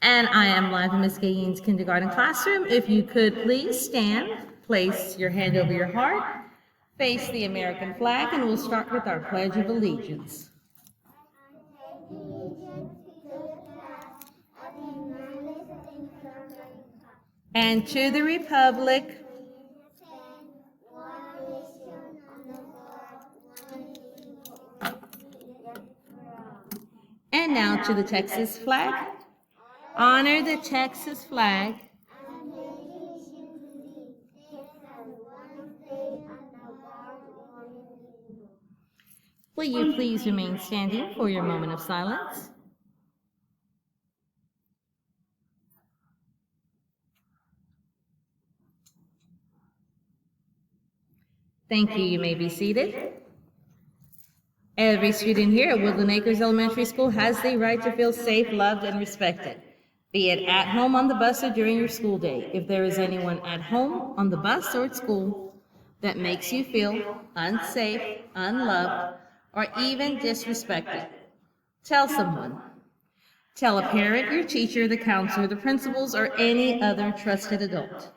And I am live in Miss Gayeen's kindergarten classroom. If you could please stand, place your hand over your heart, face the American flag, and we'll start with our Pledge of Allegiance. And to the republic and now to the Texas flag. Honor the Texas flag. Will you please remain standing for your moment of silence? Thank you. You may be seated. Every student here at Woodland Acres Elementary School has the right to feel safe, loved, and respected, be it at home, on the bus, or during your school day. If there is anyone at home, on the bus, or at school that makes you feel unsafe, unloved, or even disrespected, tell someone. Tell a parent, your teacher, the counselor, the principals, or any other trusted adult.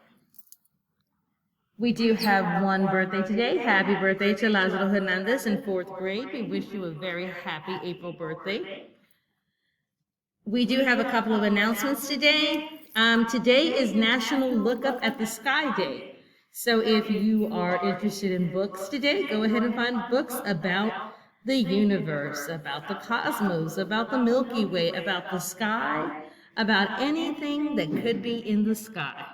We do have one birthday today. Happy birthday to Lazaro Hernandez in 4th grade. We wish you a very happy April birthday. We do have a couple of announcements today. Today is National Look Up at the Sky Day. So if you are interested in books today, go ahead and find books about the universe, about the cosmos, about the Milky Way, about the sky, about anything that could be in the sky.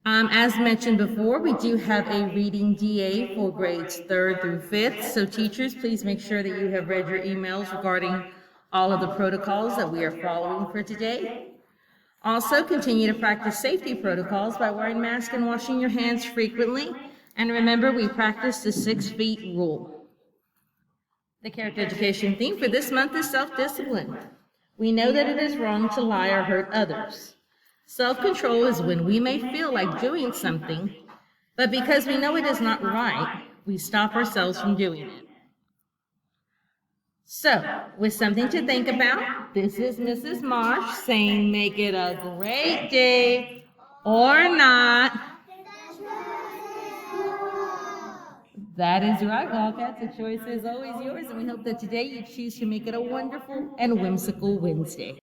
As mentioned before, we do have a reading DA for grades 3rd through 5th. So teachers, please make sure that you have read your emails regarding all of the protocols that we are following for today. Also, continue to practice safety protocols by wearing masks and washing your hands frequently. And remember, we practice the 6 feet rule. The character education theme for this month is self-discipline. We know that it is wrong to lie or hurt others. Self-control is when we may feel like doing something, but because we know it is not right, we stop ourselves from doing it. So, with something to think about, this is Mrs. Marsh saying, make it a great day or not. That is right, Wildcats. The choice is always yours, and we hope that today you choose to make it a wonderful and whimsical Wednesday.